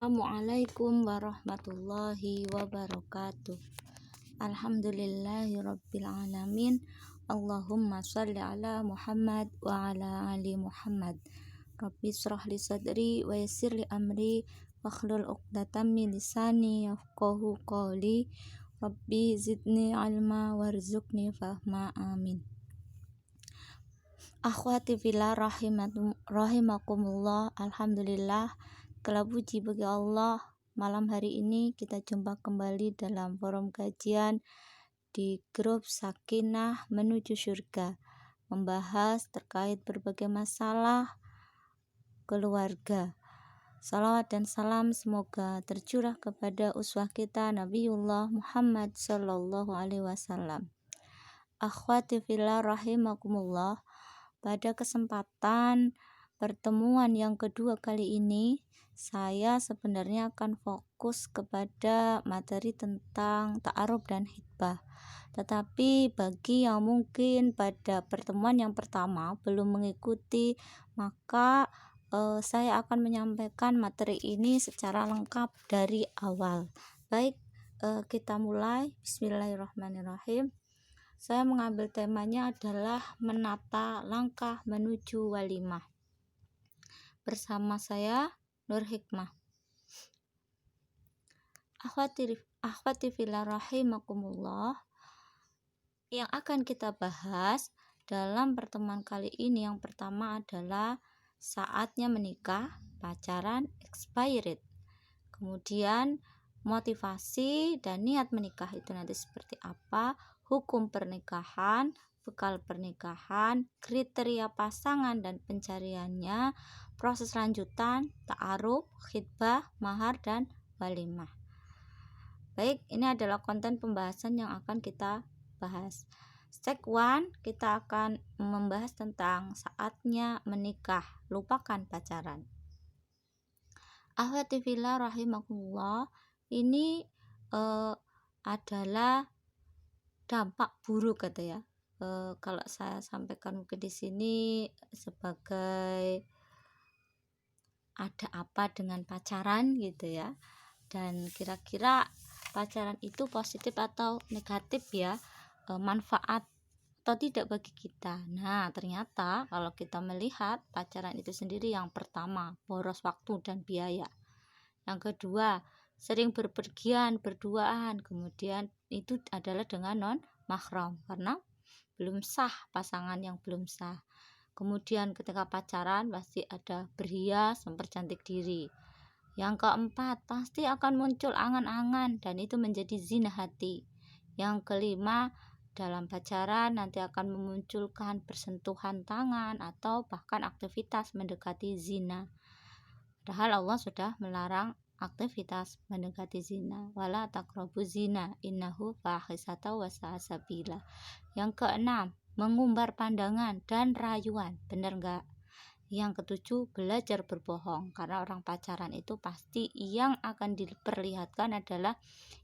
Assalamualaikum warahmatullahi wabarakatuh. Alhamdulillahirabbil alamin. Allahumma shalli ala Muhammad wa ala ali Muhammad. Rabbi shrah li sadri wa yassir li amri wahlul 'uqdatam min lisani yafqahu qawli. Rabbi zidni ilma warzuqni fahma. Amin. Akhwati fillah rahimakumullah. Alhamdulillah, segala puji bagi Allah. Malam hari ini kita jumpa kembali dalam forum kajian di grup Sakinah Menuju Surga, membahas terkait berbagai masalah keluarga. Salawat dan salam semoga tercurah kepada uswah kita Nabiullah Muhammad sallallahu alaihi wasallam. Akhwati fillah rahimakumullah, pada kesempatan pertemuan yang kedua kali ini, saya sebenarnya akan fokus kepada materi tentang ta'aruf dan khitbah. Tetapi bagi yang mungkin pada pertemuan yang pertama belum mengikuti, maka saya akan menyampaikan materi ini secara lengkap dari awal. Baik, kita mulai. Bismillahirrahmanirrahim. Saya mengambil temanya adalah menata langkah menuju walimah. Bersama saya Nur Hikmah. Akhwati fillah rahimakumullah, yang akan kita bahas dalam pertemuan kali ini yang pertama adalah saatnya menikah, pacaran, expired. Kemudian motivasi dan niat menikah itu nanti seperti apa, hukum pernikahan, bekal pernikahan, kriteria pasangan dan pencariannya, proses lanjutan, ta'aruf, khitbah, mahar, dan walimah. Baik, ini adalah konten pembahasan yang akan kita bahas. Step 1, kita akan membahas tentang saatnya menikah, lupakan pacaran. Akhwati fillah rahimakumullah, ini adalah dampak buruk kata ya. Kalau saya sampaikan mungkin di sini sebagai ada apa dengan pacaran gitu ya. Dan kira-kira pacaran itu positif atau negatif ya, manfaat atau tidak bagi kita. Nah, ternyata kalau kita melihat pacaran itu sendiri, yang pertama boros waktu dan biaya. Yang kedua, sering berpergian, berduaan. Kemudian itu adalah dengan non mahram karena belum sah, pasangan yang belum sah. Kemudian ketika pacaran pasti ada berhias, mempercantik diri. Yang keempat, pasti akan muncul angan-angan dan itu menjadi zina hati. Yang kelima, dalam pacaran nanti akan memunculkan persentuhan tangan atau bahkan aktivitas mendekati zina. Padahal Allah sudah melarang aktivitas mendekati zina. Wala taqrabu zina innahu fahisata wa sa'a sabila. Yang keenam, mengumbar pandangan dan rayuan. Benar enggak? Yang ketujuh, belajar berbohong, karena orang pacaran itu pasti yang akan diperlihatkan adalah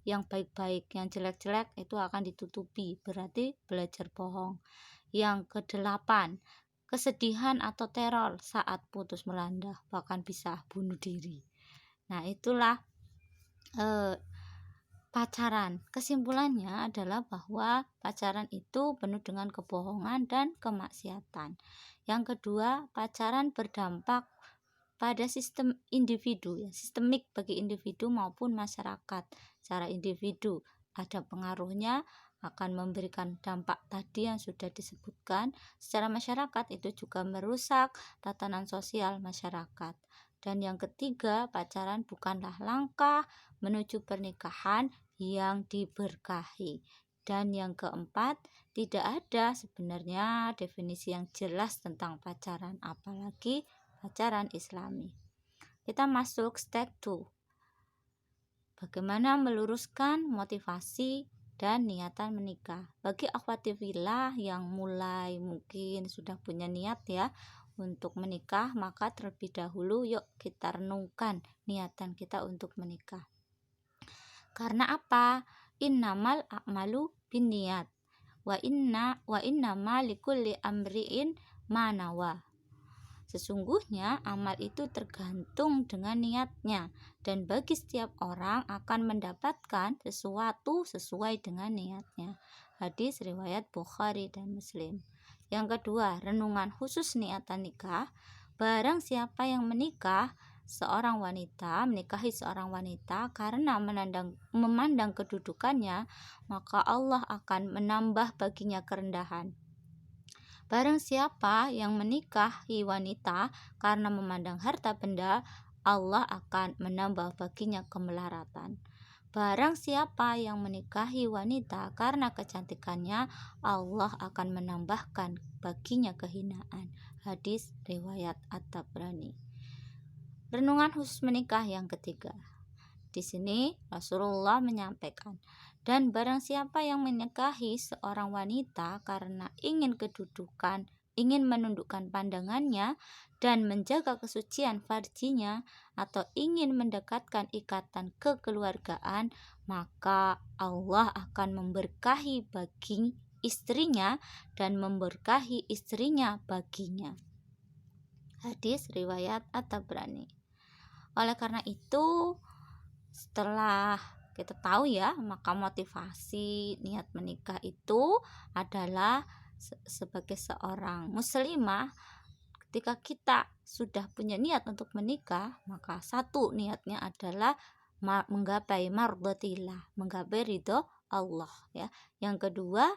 yang baik-baik, yang jelek-jelek itu akan ditutupi, berarti belajar bohong. Yang kedelapan, kesedihan atau teror saat putus melanda, bahkan bisa bunuh diri. Nah, itulah pacaran. Kesimpulannya adalah bahwa pacaran itu penuh dengan kebohongan dan kemaksiatan. Yang kedua, pacaran berdampak pada sistem individu ya, sistemik bagi individu maupun masyarakat. Secara individu ada pengaruhnya, akan memberikan dampak tadi yang sudah disebutkan. Secara masyarakat itu juga merusak tatanan sosial masyarakat. Dan yang ketiga, pacaran bukanlah langkah menuju pernikahan yang diberkahi. Dan yang keempat, tidak ada sebenarnya definisi yang jelas tentang pacaran, apalagi pacaran Islami. Kita masuk step 2. Bagaimana meluruskan motivasi dan niatan menikah. Bagi akhwati fillah yang mulai mungkin sudah punya niat ya untuk menikah, maka terlebih dahulu yuk kita renungkan niatan kita untuk menikah. Karena apa? Innamal a'malu binniyat wa innama likulli amri'in ma nawa. Sesungguhnya amal itu tergantung dengan niatnya, dan bagi setiap orang akan mendapatkan sesuatu sesuai dengan niatnya. Hadis riwayat Bukhari dan Muslim. Yang kedua, renungan khusus niatan nikah. Barang siapa yang menikahi seorang wanita karena memandang kedudukannya, maka Allah akan menambah baginya kerendahan. Barang siapa yang menikahi wanita karena memandang harta benda, Allah akan menambah baginya kemelaratan. Barang siapa yang menikahi wanita karena kecantikannya, Allah akan menambahkan baginya kehinaan. Hadis riwayat At-Tabrani. Renungan khusus menikah yang ketiga. Di sini Rasulullah menyampaikan, dan barang siapa yang menikahi seorang wanita karena ingin kedudukan, ingin menundukkan pandangannya dan menjaga kesucian farjinya, atau ingin mendekatkan ikatan kekeluargaan, maka Allah akan memberkahi bagi istrinya dan memberkahi istrinya baginya. Hadis riwayat At-Tabrani. Oleh karena itu, setelah kita tahu ya, maka motivasi niat menikah itu adalah sebagai seorang muslimah. Ketika kita sudah punya niat untuk menikah, maka satu niatnya adalah menggapai mardhatillah, menggapai ridho Allah ya. Yang kedua,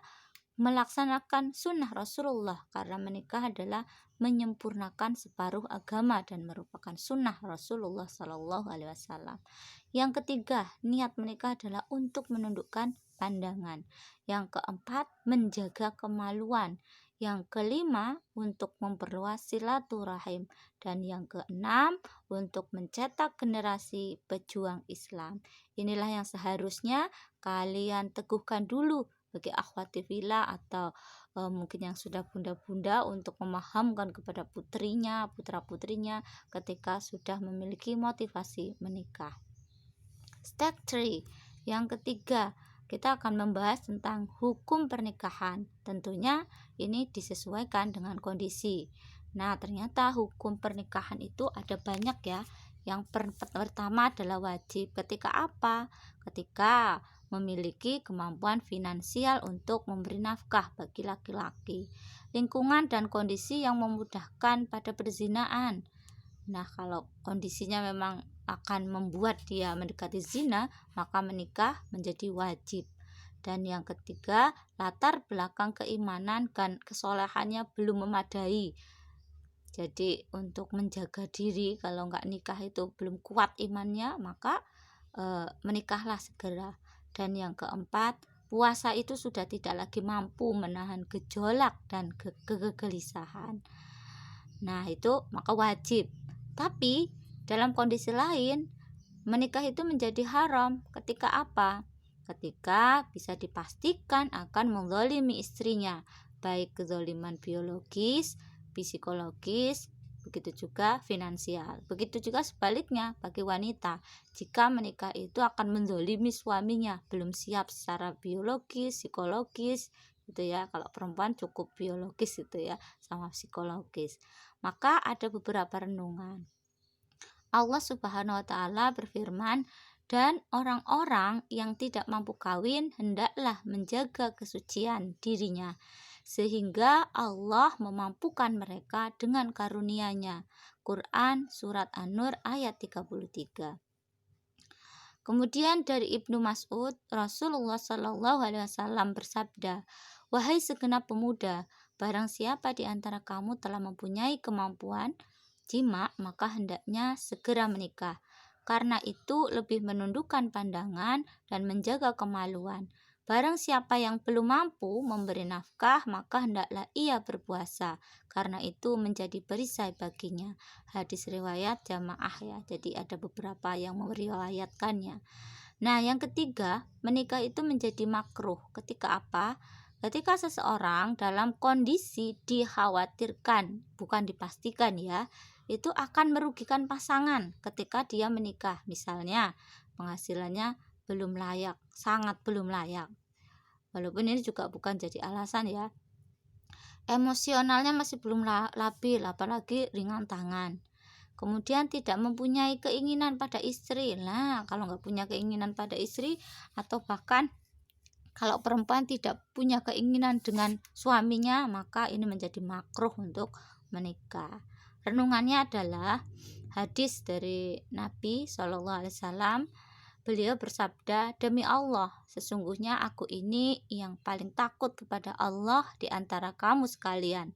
melaksanakan sunnah Rasulullah, karena menikah adalah menyempurnakan separuh agama dan merupakan sunnah Rasulullah Shallallahu Alaihi Wasallam. Yang ketiga, niat menikah adalah untuk menundukkan pandangan. Yang keempat, menjaga kemaluan. Yang kelima, untuk memperluas silaturahim. Dan yang keenam, untuk mencetak generasi pejuang Islam. Inilah yang seharusnya kalian teguhkan dulu bagi akhwati fillah atau mungkin yang sudah bunda-bunda, untuk memahamkan kepada putrinya, putra-putrinya ketika sudah memiliki motivasi menikah. Step 3, yang ketiga, kita akan membahas tentang hukum pernikahan. Tentunya ini disesuaikan dengan kondisi. Nah, ternyata hukum pernikahan itu ada banyak ya. Yang pertama adalah wajib. Ketika apa? Ketika memiliki kemampuan finansial untuk memberi nafkah bagi laki-laki. Lingkungan dan kondisi yang memudahkan pada perzinaan. Nah, kalau kondisinya memang akan membuat dia mendekati zina, maka menikah menjadi wajib. Dan yang ketiga, latar belakang keimanan dan kesolehannya belum memadai. Jadi untuk menjaga diri, kalau nggak nikah itu belum kuat imannya, maka menikahlah segera. Dan yang keempat, puasa itu sudah tidak lagi mampu menahan gejolak dan kegelisahan. Nah, itu maka wajib. Tapi dalam kondisi lain, menikah itu menjadi haram ketika apa? Ketika bisa dipastikan akan menzalimi istrinya, baik kezaliman biologis, psikologis, begitu juga finansial. Begitu juga sebaliknya bagi wanita, jika menikah itu akan menzalimi suaminya, belum siap secara biologis, psikologis gitu ya. Kalau perempuan cukup biologis gitu ya, sama psikologis. Maka ada beberapa renungan. Allah Subhanahu wa taala berfirman, dan orang-orang yang tidak mampu kawin hendaklah menjaga kesucian dirinya, sehingga Allah memampukan mereka dengan karunia-Nya. Quran surat An-Nur ayat 33. Kemudian dari Ibnu Mas'ud, Rasulullah Shallallahu Alaihi Wasallam bersabda, wahai segenap pemuda, barang siapa di antara kamu telah mempunyai kemampuan jima, maka hendaknya segera menikah. Karena itu lebih menundukkan pandangan dan menjaga kemaluan. Barang siapa yang belum mampu memberi nafkah, maka hendaklah ia berpuasa. Karena itu menjadi perisai baginya. Hadis riwayat jamaah ya. Jadi ada beberapa yang meriwayatkannya. Nah, yang ketiga, menikah itu menjadi makruh. Ketika apa? Ketika seseorang dalam kondisi dikhawatirkan, bukan dipastikan ya, itu akan merugikan pasangan ketika dia menikah. Misalnya penghasilannya belum layak, sangat belum layak. Walaupun ini juga bukan jadi alasan ya. emosionalnya masih belum labil, apalagi ringan tangan. Kemudian tidak mempunyai keinginan pada istri. Nah, kalau nggak punya keinginan pada istri, atau bahkan kalau perempuan tidak punya keinginan dengan suaminya, maka ini menjadi makruh untuk menikah. Renungannya adalah hadis dari Nabi Shallallahu Alaihi Wasallam. Beliau bersabda, "Demi Allah, sesungguhnya aku ini yang paling takut kepada Allah di antara kamu sekalian.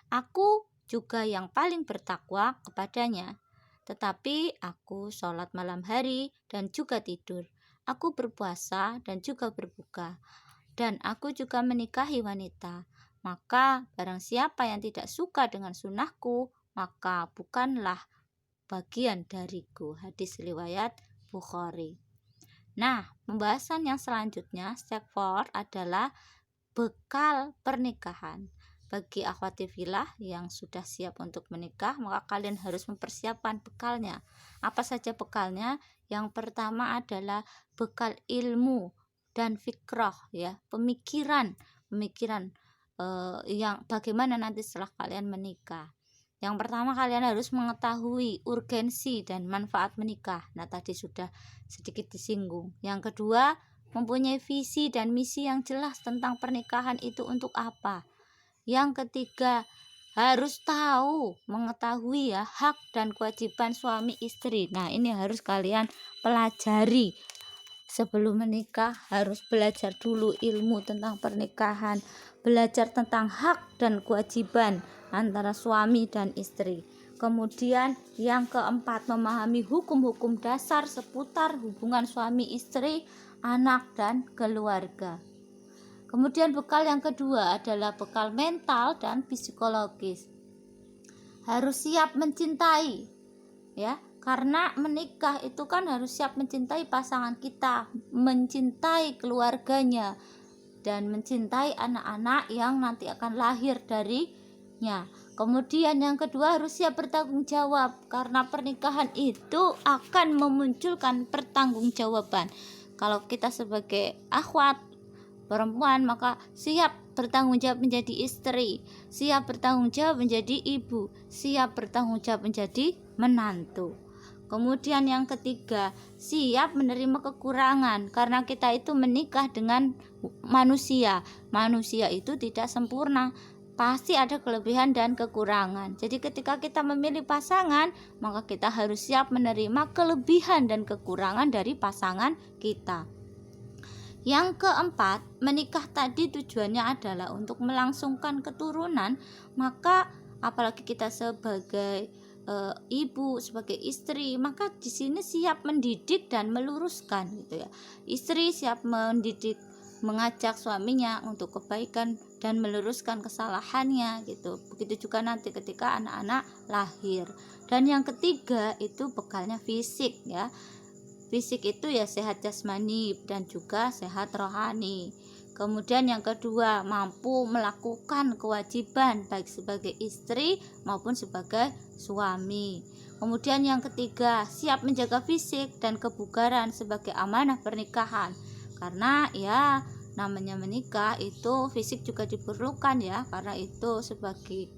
Aku juga yang paling bertakwa kepadanya. Tetapi aku sholat malam hari dan juga tidur. Aku berpuasa dan juga berbuka. Dan aku juga menikahi wanita. Maka barang siapa yang tidak suka dengan sunnahku, maka bukanlah bagian dariku." Hadis riwayat Bukhari. Nah, pembahasan yang selanjutnya, step 4, adalah bekal pernikahan. Bagi akhwati fillah yang sudah siap untuk menikah, maka kalian harus mempersiapkan bekalnya. Apa saja bekalnya? Yang pertama adalah bekal ilmu dan fikrah, ya, pemikiran yang bagaimana nanti setelah kalian menikah. Yang pertama, kalian harus mengetahui urgensi dan manfaat menikah. Nah, tadi sudah sedikit disinggung. Yang kedua, mempunyai visi dan misi yang jelas tentang pernikahan itu untuk apa. Yang ketiga, harus mengetahui ya hak dan kewajiban suami istri. Nah, ini harus kalian pelajari. Sebelum menikah harus belajar dulu ilmu tentang pernikahan, belajar tentang hak dan kewajiban antara suami dan istri. Kemudian yang keempat, memahami hukum-hukum dasar seputar hubungan suami istri, anak, dan keluarga. Kemudian bekal yang kedua adalah bekal mental dan psikologis. Harus siap mencintai, ya, karena menikah itu kan harus siap mencintai pasangan kita, mencintai keluarganya, dan mencintai anak-anak yang nanti akan lahir darinya. Kemudian yang kedua, harus siap bertanggung jawab, karena pernikahan itu akan memunculkan pertanggungjawaban. Kalau kita sebagai akhwat perempuan, maka siap bertanggung jawab menjadi istri, siap bertanggung jawab menjadi ibu, siap bertanggung jawab menjadi menantu. Kemudian yang ketiga, siap menerima kekurangan, karena kita itu menikah dengan manusia. Manusia itu tidak sempurna, pasti ada kelebihan dan kekurangan. Jadi ketika kita memilih pasangan, maka kita harus siap menerima kelebihan dan kekurangan dari pasangan kita. Yang keempat, menikah tadi tujuannya adalah untuk melangsungkan keturunan. Maka apalagi kita sebagai ibu, sebagai istri, maka di sini siap mendidik dan meluruskan, gitu ya. Istri siap mendidik, mengajak suaminya untuk kebaikan dan meluruskan kesalahannya, gitu. Begitu juga nanti ketika anak-anak lahir. Dan yang ketiga itu bekalnya fisik, ya. Fisik itu ya sehat jasmani dan juga sehat rohani. Kemudian yang kedua, mampu melakukan kewajiban baik sebagai istri maupun sebagai suami. Kemudian yang ketiga, siap menjaga fisik dan kebugaran sebagai amanah pernikahan. Karena ya namanya menikah itu fisik juga diperlukan, ya, karena itu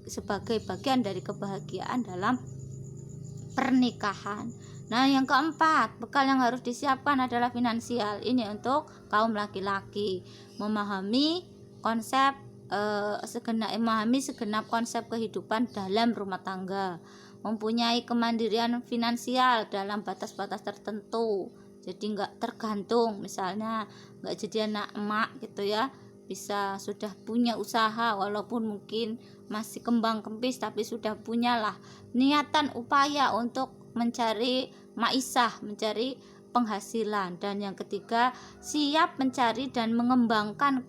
sebagai bagian dari kebahagiaan dalam pernikahan. Nah, yang keempat, bekal yang harus disiapkan adalah finansial. Ini untuk kaum laki-laki, memahami segenap konsep kehidupan dalam rumah tangga, mempunyai kemandirian finansial dalam batas-batas tertentu. Jadi nggak tergantung, misalnya nggak jadi anak emak gitu ya, bisa sudah punya usaha walaupun mungkin masih kembang kempis, tapi sudah punyalah niatan upaya untuk mencari maisah, mencari penghasilan. Dan yang ketiga, siap mencari dan mengembangkan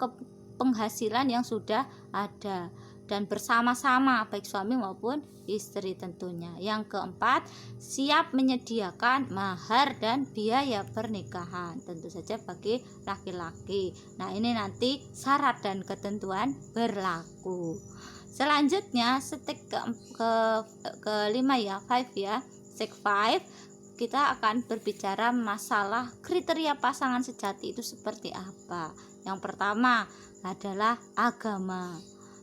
penghasilan yang sudah ada dan bersama-sama baik suami maupun istri tentunya. Yang keempat, siap menyediakan mahar dan biaya pernikahan, tentu saja bagi laki-laki. Nah, ini nanti syarat dan ketentuan berlaku. Selanjutnya step kelima ya, 5 ya. Step 5, kita akan berbicara masalah kriteria pasangan sejati itu seperti apa. Yang pertama adalah agama.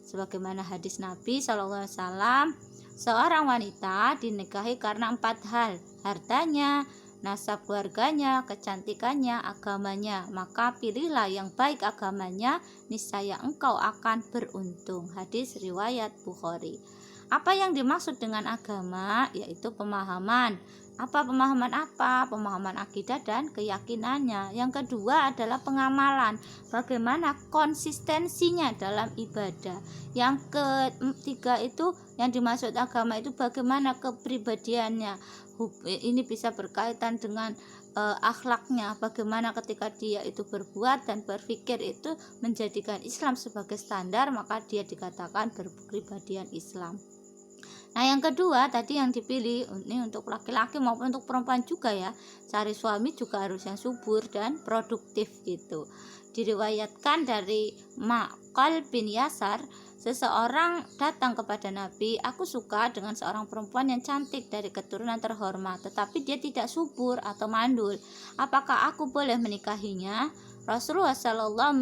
Sebagaimana hadis Nabi SAW, seorang wanita dinikahi karena 4 hal: hartanya, nasab keluarganya, kecantikannya, agamanya. Maka pilihlah yang baik agamanya, niscaya engkau akan beruntung. Hadis riwayat Bukhari. Apa yang dimaksud dengan agama? Yaitu pemahaman. Pemahaman apa? Pemahaman akidah dan keyakinannya. Yang kedua adalah pengamalan. Bagaimana konsistensinya dalam ibadah. Yang ketiga itu yang dimaksud agama itu bagaimana kepribadiannya. Ini bisa berkaitan dengan akhlaknya, bagaimana ketika dia itu berbuat dan berpikir itu menjadikan Islam sebagai standar, maka dia dikatakan berkepribadian Islam. Nah, yang kedua tadi yang dipilih ini untuk laki-laki maupun untuk perempuan juga ya, cari suami juga harus yang subur dan produktif gitu. Diriwayatkan dari Ma'qal bin Yasar, seseorang datang kepada Nabi, aku suka dengan seorang perempuan yang cantik dari keturunan terhormat, tetapi dia tidak subur atau mandul. Apakah aku boleh menikahinya? Rasulullah SAW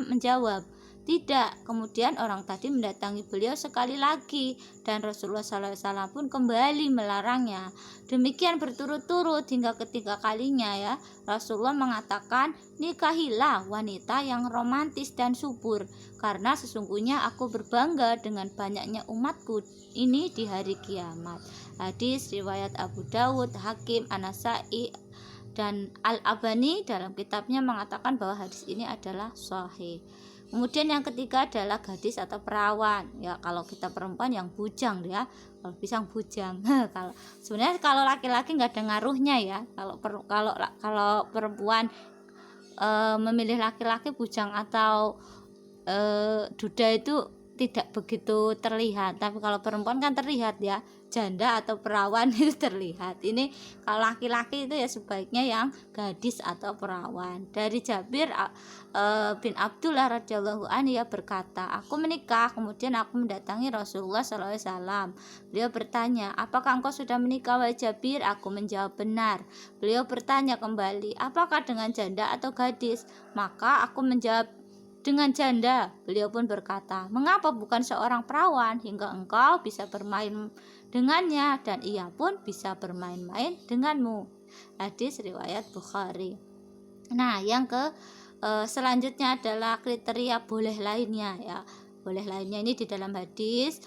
menjawab, tidak. Kemudian orang tadi mendatangi beliau sekali lagi dan Rasulullah SAW pun kembali melarangnya. Demikian berturut-turut hingga ketiga kalinya ya. Rasulullah mengatakan, nikahilah wanita yang romantis dan subur, karena sesungguhnya aku berbangga dengan banyaknya umatku ini di hari kiamat. Hadis riwayat Abu Dawud, Hakim, An-Nasai dan Al-Albani dalam kitabnya mengatakan bahwa hadis ini adalah sahih. Kemudian yang ketiga adalah gadis atau perawan. Ya, kalau kita perempuan yang bujang ya, kalau pisang bujang. Kalau sebenarnya kalau laki-laki nggak ada ngaruhnya ya. Kalau perempuan memilih laki-laki bujang atau duda itu tidak begitu terlihat, tapi kalau perempuan kan terlihat ya, janda atau perawan itu terlihat. Ini kalau laki-laki itu ya sebaiknya yang gadis atau perawan. Dari Jabir bin Abdullah radhiyallahu anhu ya berkata, aku menikah, kemudian aku mendatangi Rasulullah SAW. Beliau bertanya, apakah engkau sudah menikah wahai Jabir? Aku menjawab benar. Beliau bertanya kembali, apakah dengan janda atau gadis? Maka aku menjawab dengan janda. Beliau pun berkata, mengapa bukan seorang perawan hingga engkau bisa bermain dengannya dan ia pun bisa bermain-main denganmu. Hadis riwayat Bukhari. Nah, yang selanjutnya adalah kriteria boleh lainnya ya. Boleh lainnya ini di dalam hadis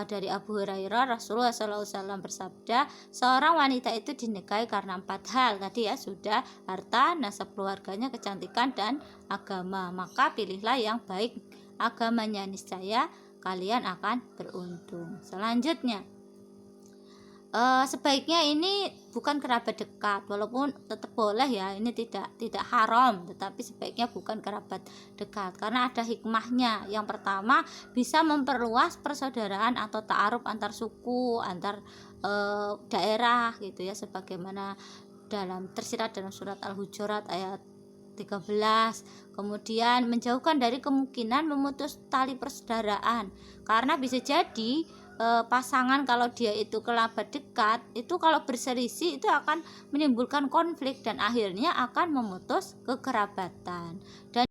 dari Abu Hurairah, Rasulullah SAW bersabda, seorang wanita itu dinikahi karena 4 hal. Tadi ya sudah, harta, nasab keluarganya, kecantikan dan agama. Maka pilihlah yang baik agamanya, niscaya kalian akan beruntung. Selanjutnya, sebaiknya ini bukan kerabat dekat, walaupun tetap boleh ya, ini tidak haram, tetapi sebaiknya bukan kerabat dekat karena ada hikmahnya. Yang pertama, bisa memperluas persaudaraan atau ta'aruf antar suku, antar daerah gitu ya, sebagaimana tersirat dalam surat Al-Hujurat ayat 13. Kemudian menjauhkan dari kemungkinan memutus tali persaudaraan, karena bisa jadi pasangan kalau dia itu kerabat dekat itu kalau berselisih itu akan menimbulkan konflik dan akhirnya akan memutus kekerabatan. Dan